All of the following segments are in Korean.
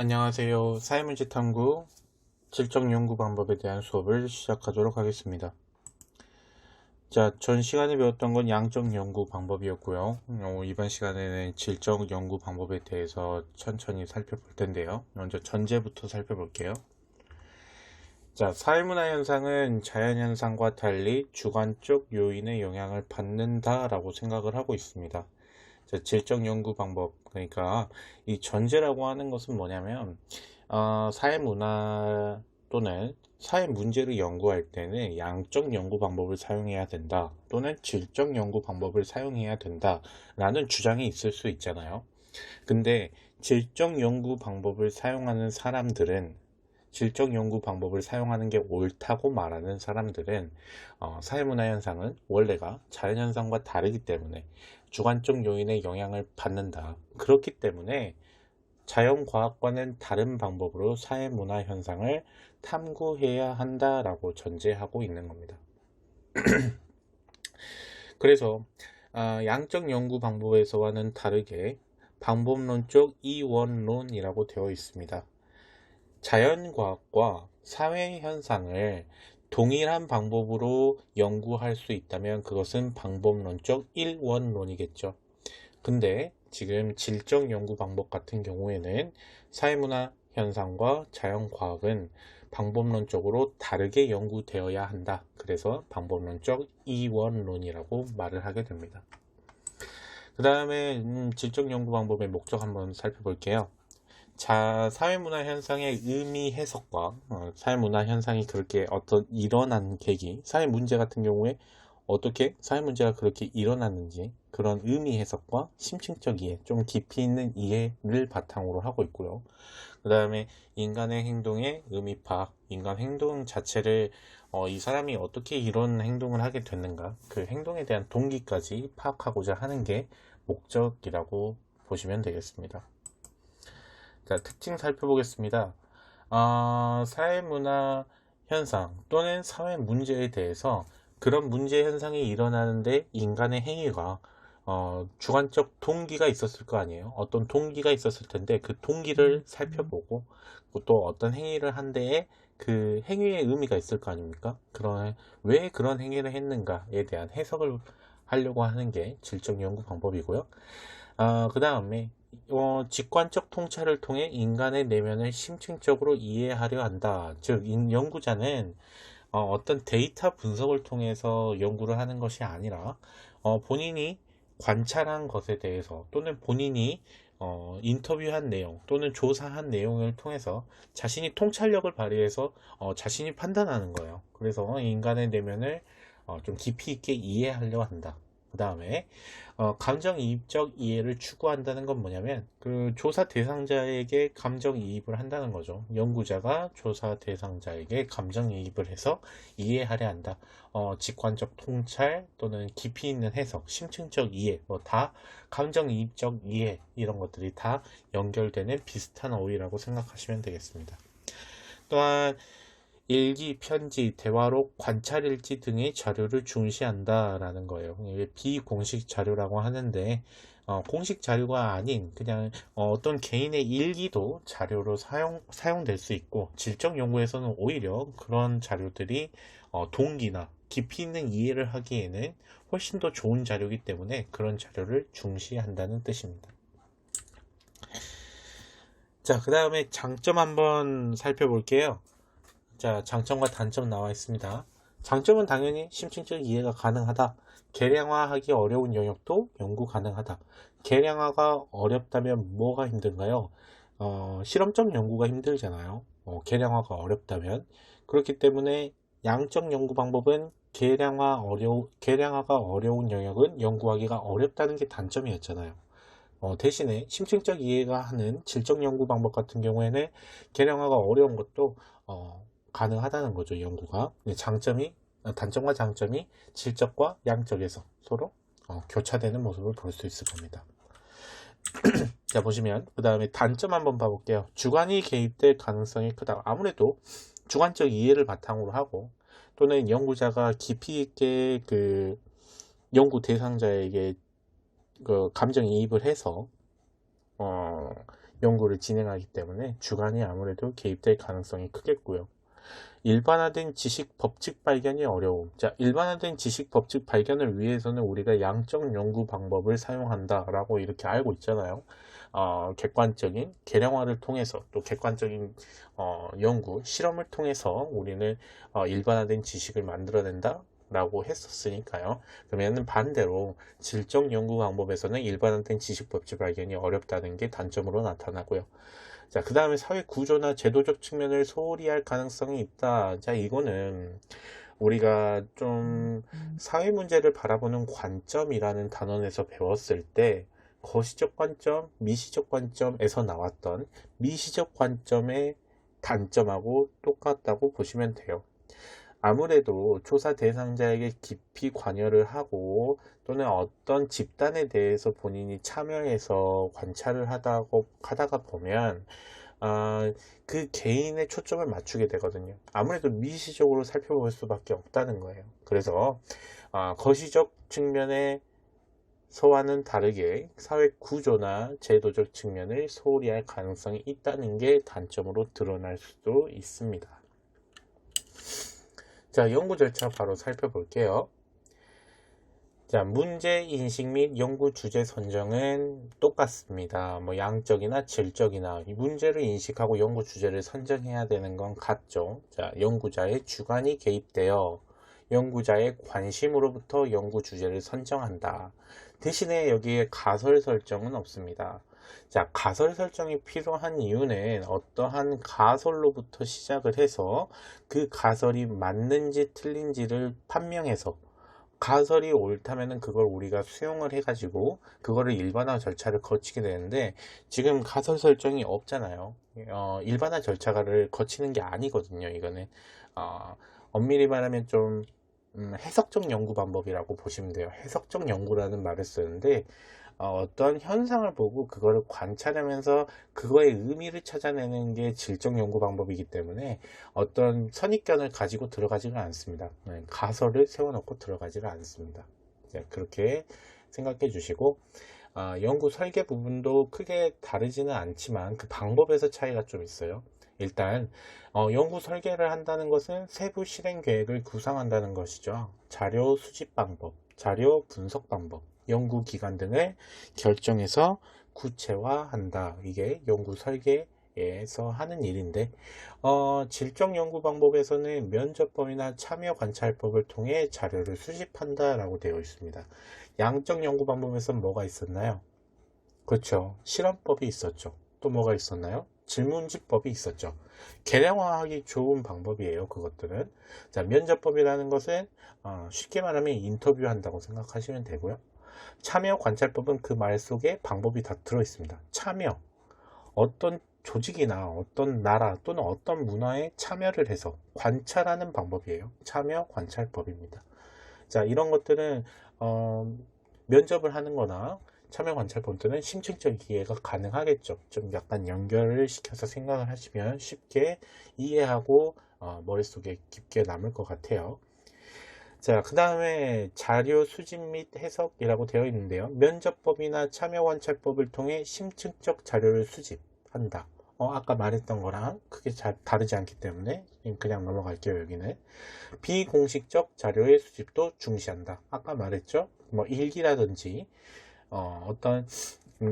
안녕하세요. 사회문제 탐구 질적 연구 방법에 대한 수업을 시작하도록 하겠습니다. 자, 전 시간에 배웠던 건 양적 연구 방법이었고요. 이번 시간에는 질적 연구 방법에 대해서 천천히 살펴볼 텐데요. 먼저 전제부터 살펴볼게요. 자, 사회문화 현상은 자연현상과 달리 주관적 요인의 영향을 받는다라고 생각을 하고 있습니다. 자, 질적 연구 방법, 그러니까 이 전제라고 하는 것은 뭐냐면 사회문화 또는 사회 문제를 연구할 때는 양적 연구 방법을 사용해야 된다, 또는 질적 연구 방법을 사용해야 된다 라는 주장이 있을 수 있잖아요. 근데 질적 연구 방법을 사용하는 사람들은, 질적 연구 방법을 사용하는 게 옳다고 말하는 사람들은 사회문화 현상은 원래가 자연현상과 다르기 때문에 주관적 요인의 영향을 받는다, 그렇기 때문에 자연과학과는 다른 방법으로 사회문화 현상을 탐구해야 한다라고 전제하고 있는 겁니다. 그래서 양적 연구 방법에서와는 다르게 방법론적 이원론이라고 되어 있습니다. 자연과학과 사회현상을 동일한 방법으로 연구할 수 있다면 그것은 방법론적 일원론이겠죠. 근데 지금 질적 연구 방법 같은 경우에는 사회문화 현상과 자연과학은 방법론적으로 다르게 연구되어야 한다. 그래서 방법론적 이원론이라고 말을 하게 됩니다. 그 다음에 질적 연구 방법의 목적 한번 살펴볼게요. 자, 사회문화 현상의 의미 해석과 사회문화 현상이 그렇게 어떤 일어난 계기, 사회 문제 같은 경우에 어떻게 사회 문제가 그렇게 일어났는지 그런 의미 해석과 심층적 이해, 좀 깊이 있는 이해를 바탕으로 하고 있고요. 그 다음에 인간의 행동의 의미 파악, 인간 행동 자체를 이 사람이 어떻게 이런 행동을 하게 됐는가, 그 행동에 대한 동기까지 파악하고자 하는 게 목적이라고 보시면 되겠습니다. 자, 특징 살펴보겠습니다. 사회문화 현상 또는 사회 문제에 대해서 그런 문제 현상이 일어나는데 인간의 행위가 주관적 동기가 있었을 거 아니에요. 어떤 동기가 있었을 텐데 그 동기를 살펴보고 또 어떤 행위를 한 데에 그 행위의 의미가 있을 거 아닙니까? 왜 그런 행위를 했는가에 대한 해석을 하려고 하는 게 질적 연구 방법이고요. 그 다음에 직관적 통찰을 통해 인간의 내면을 심층적으로 이해하려 한다. 즉, 연구자는 어떤 데이터 분석을 통해서 연구를 하는 것이 아니라 본인이 관찰한 것에 대해서, 또는 본인이 인터뷰한 내용 또는 조사한 내용을 통해서 자신이 통찰력을 발휘해서 자신이 판단하는 거예요. 그래서 인간의 내면을 좀 깊이 있게 이해하려 한다. 그 다음에 감정이입적 이해를 추구한다는 건 뭐냐면 그 조사 대상자에게 감정이입을 한다는 거죠. 연구자가 조사 대상자에게 감정이입을 해서 이해하려 한다. 직관적 통찰 또는 깊이 있는 해석, 심층적 이해, 뭐 다 감정이입적 이해, 이런 것들이 다 연결되는 비슷한 어휘라고 생각하시면 되겠습니다. 또한 일기, 편지, 대화록, 관찰일지 등의 자료를 중시한다라는 거예요. 이게 비공식 자료라고 하는데 공식 자료가 아닌 그냥 어떤 개인의 일기도 자료로 사용될 수 있고, 질적 연구에서는 오히려 그런 자료들이 동기나 깊이 있는 이해를 하기에는 훨씬 더 좋은 자료이기 때문에 그런 자료를 중시한다는 뜻입니다. 자, 그 다음에 장점 한번 살펴볼게요. 자, 장점과 단점 나와 있습니다. 장점은 당연히 심층적 이해가 가능하다. 계량화하기 어려운 영역도 연구 가능하다. 계량화가 어렵다면 뭐가 힘든가요? 실험적 연구가 힘들잖아요. 계량화가 어렵다면. 그렇기 때문에 양적 연구 방법은 계량화가 어려운 영역은 연구하기가 어렵다는 게 단점이었잖아요. 대신에 심층적 이해가 하는 질적 연구 방법 같은 경우에는 계량화가 어려운 것도 가능하다는 거죠, 연구가. 단점과 장점이 질적과 양적에서 서로 교차되는 모습을 볼 수 있을 겁니다. 자, 보시면 그 다음에 단점 한번 봐볼게요. 주관이 개입될 가능성이 크다. 아무래도 주관적 이해를 바탕으로 하고, 또는 연구자가 깊이 있게 그 연구 대상자에게 그 감정이입을 해서 연구를 진행하기 때문에 주관이 아무래도 개입될 가능성이 크겠고요. 일반화된 지식 법칙 발견이 어려움. 자, 일반화된 지식 법칙 발견을 위해서는 우리가 양적 연구 방법을 사용한다라고 이렇게 알고 있잖아요. 객관적인 계량화를 통해서 또 객관적인 연구, 실험을 통해서 우리는 일반화된 지식을 만들어낸다 라고 했었으니까요. 그러면 반대로 질적 연구 방법에서는 일반화된 지식 법칙 발견이 어렵다는 게 단점으로 나타나고요. 자, 그 다음에 사회 구조나 제도적 측면을 소홀히 할 가능성이 있다. 자, 이거는 우리가 좀 사회 문제를 바라보는 관점이라는 단원에서 배웠을 때 거시적 관점, 미시적 관점에서 나왔던 미시적 관점의 단점하고 똑같다고 보시면 돼요. 아무래도 조사 대상자에게 깊이 관여를 하고 또는 어떤 집단에 대해서 본인이 참여해서 관찰을 하다가 보면 그 개인의 초점을 맞추게 되거든요. 아무래도 미시적으로 살펴볼 수밖에 없다는 거예요. 그래서 거시적 측면에서와는 다르게 사회 구조나 제도적 측면을 소홀히 할 가능성이 있다는 게 단점으로 드러날 수도 있습니다. 자, 연구 절차 바로 살펴볼게요. 자, 문제 인식 및 연구 주제 선정은 똑같습니다. 뭐 양적이나 질적이나 이 문제를 인식하고 연구 주제를 선정해야 되는 건 같죠. 자, 연구자의 주관이 개입되어 연구자의 관심으로부터 연구 주제를 선정한다. 대신에 여기에 가설 설정은 없습니다. 자, 가설 설정이 필요한 이유는 어떠한 가설로부터 시작을 해서 그 가설이 맞는지 틀린지를 판명해서 가설이 옳다면은 그걸 우리가 수용을 해가지고 그거를 일반화 절차를 거치게 되는데 지금 가설 설정이 없잖아요. 일반화 절차를 거치는 게 아니거든요. 이거는 엄밀히 말하면 좀 해석적 연구 방법이라고 보시면 돼요. 해석적 연구라는 말을 쓰는데 어떤 현상을 보고 그거를 관찰하면서 그거의 의미를 찾아내는 게 질적 연구 방법이기 때문에 어떤 선입견을 가지고 들어가지는 않습니다. 가설을 세워놓고 들어가지는 않습니다. 그렇게 생각해 주시고 연구 설계 부분도 크게 다르지는 않지만 그 방법에서 차이가 좀 있어요. 일단 연구 설계를 한다는 것은 세부 실행 계획을 구상한다는 것이죠. 자료 수집 방법, 자료 분석 방법, 연구 기간 등을 결정해서 구체화한다. 이게 연구 설계에서 하는 일인데 질적 연구 방법에서는 면접법이나 참여 관찰법을 통해 자료를 수집한다 라고 되어 있습니다. 양적 연구 방법에서는 뭐가 있었나요? 그렇죠. 실험법이 있었죠. 또 뭐가 있었나요? 질문집법이 있었죠. 계량화하기 좋은 방법이에요. 그것들은. 자, 면접법이라는 것은 쉽게 말하면 인터뷰한다고 생각하시면 되고요. 참여 관찰법은 그 말 속에 방법이 다 들어있습니다. 참여. 어떤 조직이나 어떤 나라 또는 어떤 문화에 참여를 해서 관찰하는 방법이에요. 참여 관찰법입니다. 자, 이런 것들은 면접을 하는 거나 참여 관찰법들은 심층적 이해가 가능하겠죠. 좀 약간 연결을 시켜서 생각을 하시면 쉽게 이해하고 머릿속에 깊게 남을 것 같아요. 자, 그 다음에 자료 수집 및 해석이라고 되어 있는데요. 면접법이나 참여 관찰법을 통해 심층적 자료를 수집한다. 아까 말했던 거랑 크게 다르지 않기 때문에 그냥 넘어갈게요. 여기는 비공식적 자료의 수집도 중시한다. 아까 말했죠. 뭐 일기라든지 어떤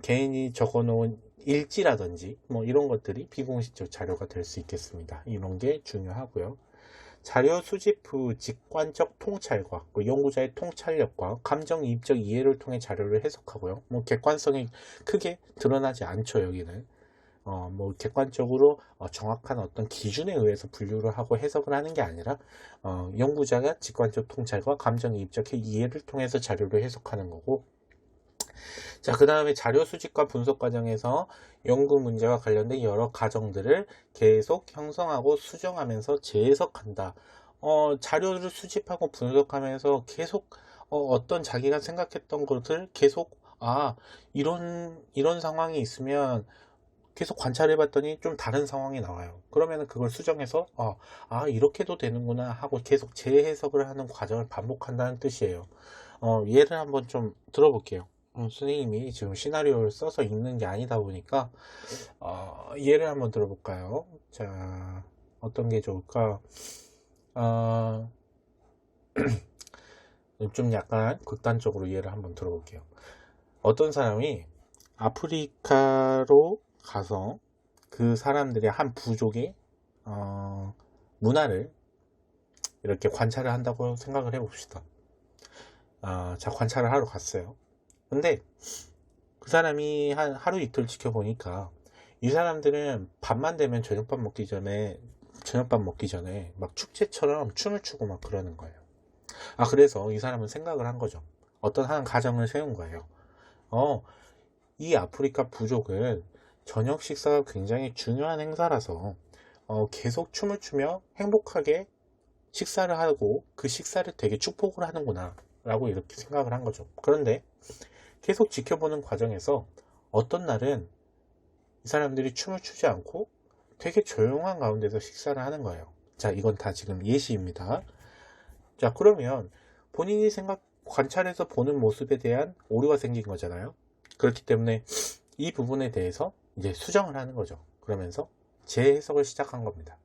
개인이 적어놓은 일지라든지 뭐 이런 것들이 비공식적 자료가 될 수 있겠습니다. 이런 게 중요하고요. 자료 수집 후 직관적 통찰과 연구자의 통찰력과 감정이입적 이해를 통해 자료를 해석하고요. 뭐 객관성이 크게 드러나지 않죠. 여기는 뭐 객관적으로 정확한 어떤 기준에 의해서 분류를 하고 해석을 하는 게 아니라 연구자가 직관적 통찰과 감정이입적 이해를 통해서 자료를 해석하는 거고, 자, 그 다음에 자료 수집과 분석 과정에서 연구 문제와 관련된 여러 가정들을 계속 형성하고 수정하면서 재해석한다. 자료를 수집하고 분석하면서 계속 어떤 자기가 생각했던 것을 계속 이런 상황이 있으면 계속 관찰해 봤더니 좀 다른 상황이 나와요. 그러면 그걸 수정해서 이렇게도 되는구나 하고 계속 재해석을 하는 과정을 반복한다는 뜻이에요. 예를 한번 좀 들어볼게요. 선생님이 지금 시나리오를 써서 읽는 게 아니다 보니까 예를 한번 들어볼까요? 자, 어떤 게 좋을까? 어, 좀 약간 극단적으로 예를 한번 들어볼게요. 어떤 사람이 아프리카로 가서 그 사람들의 한 부족의 문화를 이렇게 관찰을 한다고 생각을 해봅시다. 자, 관찰을 하러 갔어요. 근데 그 사람이 한 하루 이틀 지켜보니까 이 사람들은 밤만 되면 저녁밥 먹기 전에 막 축제처럼 춤을 추고 막 그러는 거예요. 그래서 이 사람은 생각을 한 거죠. 어떤 한 가정을 세운 거예요. 이 아프리카 부족은 저녁 식사가 굉장히 중요한 행사라서 계속 춤을 추며 행복하게 식사를 하고 그 식사를 되게 축복을 하는구나 라고 이렇게 생각을 한 거죠. 그런데 계속 지켜보는 과정에서 어떤 날은 이 사람들이 춤을 추지 않고 되게 조용한 가운데서 식사를 하는 거예요. 자, 이건 다 지금 예시입니다. 자, 그러면 본인이 관찰해서 보는 모습에 대한 오류가 생긴 거잖아요. 그렇기 때문에 이 부분에 대해서 이제 수정을 하는 거죠. 그러면서 재해석을 시작한 겁니다.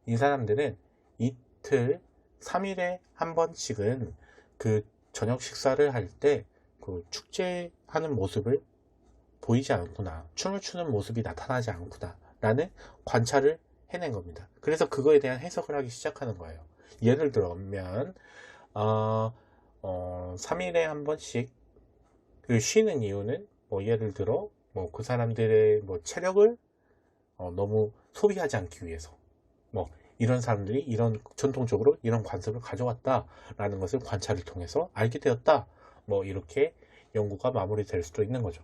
이 사람들은 이틀, 3일에 한 번씩은 그 저녁 식사를 할 때 그 축제하는 모습을 보이지 않구나. 춤을 추는 모습이 나타나지 않구나. 라는 관찰을 해낸 겁니다. 그래서 그거에 대한 해석을 하기 시작하는 거예요. 예를 들면, 3일에 한 번씩 그 쉬는 이유는 예를 들어 그 사람들의 체력을 너무 소비하지 않기 위해서 이런 사람들이 전통적으로 이런 관습을 가져왔다라는 것을 관찰을 통해서 알게 되었다. 이렇게 연구가 마무리될 수도 있는 거죠.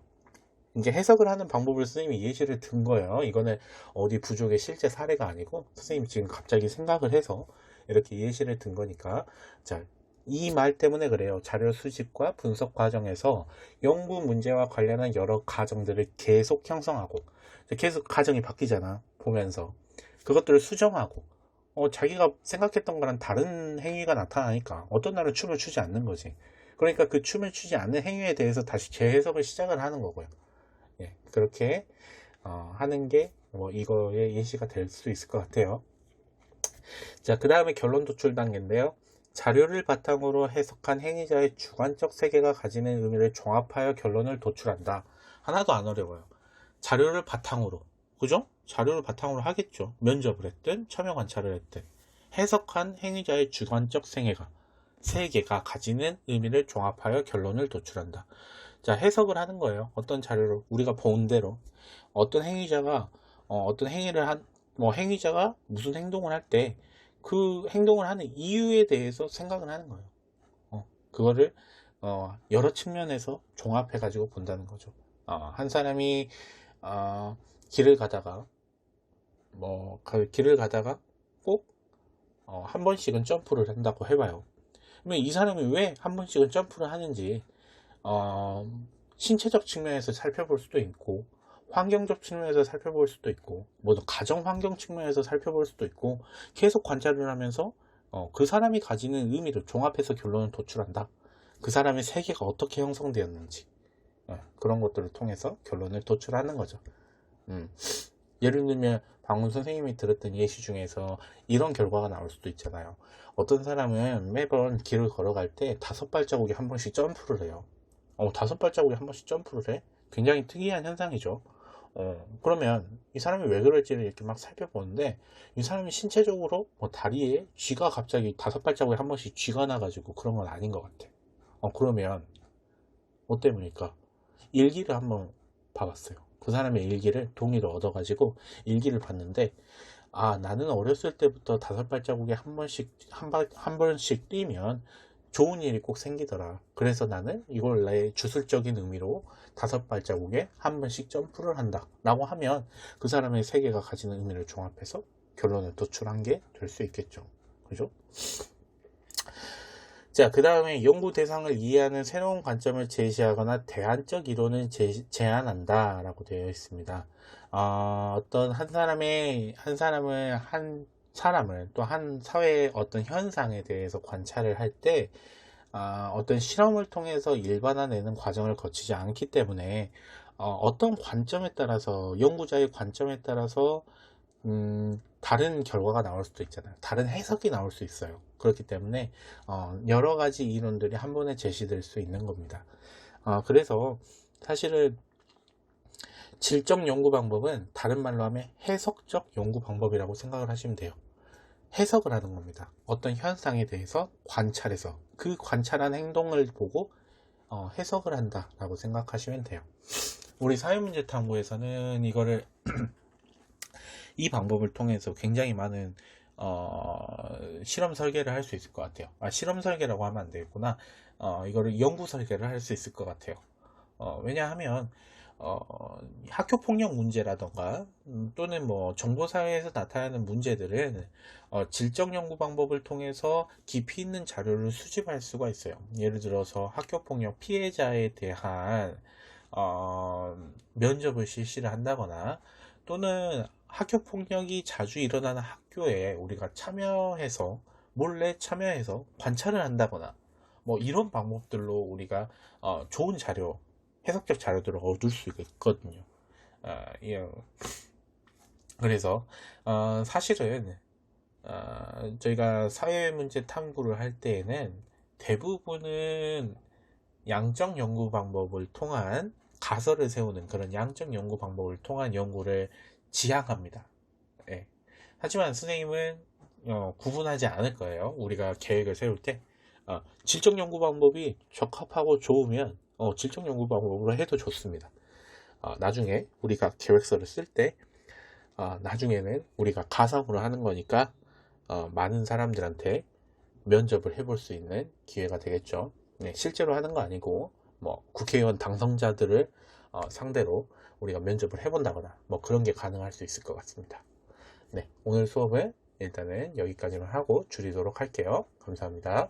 이제 해석을 하는 방법을 선생님이 예시를 든 거예요. 이거는 어디 부족의 실제 사례가 아니고 선생님이 지금 갑자기 생각을 해서 이렇게 예시를 든 거니까. 자, 이 말 때문에 그래요. 자료 수집과 분석 과정에서 연구 문제와 관련한 여러 가정들을 계속 형성하고 계속 가정이 바뀌잖아. 보면서 그것들을 수정하고 자기가 생각했던 거랑 다른 행위가 나타나니까 어떤 날은 춤을 추지 않는 거지. 그러니까 그 춤을 추지 않는 행위에 대해서 다시 재해석을 시작을 하는 거고요. 예, 그렇게 하는 게 이거의 예시가 될 수 있을 것 같아요. 자, 그 다음에 결론 도출 단계인데요. 자료를 바탕으로 해석한 행위자의 주관적 세계가 가지는 의미를 종합하여 결론을 도출한다. 하나도 안 어려워요. 자료를 바탕으로, 그죠? 자료를 바탕으로 하겠죠. 면접을 했든 참여 관찰을 했든 해석한 행위자의 주관적 세계가 가지는 의미를 종합하여 결론을 도출한다. 자, 해석을 하는 거예요. 어떤 자료로 우리가 본 대로 어떤 행위자가 어떤 행위를 행위자가 무슨 행동을 할 때 그 행동을 하는 이유에 대해서 생각을 하는 거예요. 그거를 여러 측면에서 종합해 가지고 본다는 거죠. 한 사람이 길을 가다가 길을 가다가 꼭 한 번씩은 점프를 한다고 해봐요. 그러면 이 사람이 왜 한 번씩은 점프를 하는지 신체적 측면에서 살펴볼 수도 있고 환경적 측면에서 살펴볼 수도 있고 가정 환경 측면에서 살펴볼 수도 있고 계속 관찰을 하면서 그 사람이 가지는 의미를 종합해서 결론을 도출한다. 그 사람의 세계가 어떻게 형성되었는지 그런 것들을 통해서 결론을 도출하는 거죠. 예를 들면 방금 선생님이 들었던 예시 중에서 이런 결과가 나올 수도 있잖아요. 어떤 사람은 매번 길을 걸어갈 때 5발자국에 한 번씩 점프를 해요. 5발자국에 한 번씩 점프를 해? 굉장히 특이한 현상이죠. 그러면 이 사람이 왜 그럴지를 이렇게 막 살펴보는데 이 사람이 신체적으로 다리에 쥐가 갑자기 5발자국에 한 번씩 쥐가 나가지고 그런 건 아닌 것 같아. 그러면 뭐 때문일까? 일기를 한번 봐봤어요. 그 사람의 일기를 동의를 얻어가지고 일기를 봤는데 나는 어렸을 때부터 5발자국에 한 번씩 뛰면 좋은 일이 꼭 생기더라. 그래서 나는 이걸 내 주술적인 의미로 5발자국에 한 번씩 점프를 한다 라고 하면 그 사람의 세계가 가지는 의미를 종합해서 결론을 도출한 게 될 수 있겠죠. 그죠? 자, 그 다음에 연구 대상을 이해하는 새로운 관점을 제시하거나 대안적 이론을 제안한다 라고 되어 있습니다. 어떤 한 사람을 또 한 사회의 어떤 현상에 대해서 관찰을 할 때 어떤 실험을 통해서 일반화되는 과정을 거치지 않기 때문에 어떤 관점에 따라서 연구자의 관점에 따라서 다른 결과가 나올 수도 있잖아요. 다른 해석이 나올 수 있어요. 그렇기 때문에 여러 가지 이론들이 한 번에 제시될 수 있는 겁니다. 그래서 사실은 질적 연구 방법은 다른 말로 하면 해석적 연구 방법이라고 생각을 하시면 돼요. 해석을 하는 겁니다. 어떤 현상에 대해서 관찰해서 그 관찰한 행동을 보고 해석을 한다라고 생각하시면 돼요. 우리 사회문제 탐구에서는 이거를 이 방법을 통해서 굉장히 많은 실험 설계를 할 수 있을 것 같아요. 실험 설계라고 하면 안 되겠구나. 이거를 연구 설계를 할 수 있을 것 같아요. 왜냐하면 학교 폭력 문제라던가 또는 뭐 정보사회에서 나타나는 문제들은 질적 연구 방법을 통해서 깊이 있는 자료를 수집할 수가 있어요. 예를 들어서 학교 폭력 피해자에 대한 면접을 실시를 한다거나 또는 학교 폭력이 자주 일어나는 학교에 우리가 참여해서 몰래 참여해서 관찰을 한다거나 뭐 이런 방법들로 우리가 좋은 자료, 해석적 자료들을 얻을 수가 있거든요. 예. 그래서 사실은 저희가 사회문제 탐구를 할 때에는 대부분은 양적 연구 방법을 통한 가설을 세우는 그런 양적 연구 방법을 통한 연구를 지향합니다. 예. 하지만 선생님은 구분하지 않을 거예요. 우리가 계획을 세울 때 질적 연구 방법이 적합하고 좋으면 질적 연구 방법으로 해도 좋습니다. 나중에 우리가 계획서를 쓸 때 나중에는 우리가 가상으로 하는 거니까 많은 사람들한테 면접을 해볼 수 있는 기회가 되겠죠. 네, 실제로 하는 거 아니고 뭐 국회의원 당선자들을 상대로 우리가 면접을 해본다거나 뭐 그런 게 가능할 수 있을 것 같습니다. 네, 오늘 수업은 일단은 여기까지만 하고 줄이도록 할게요. 감사합니다.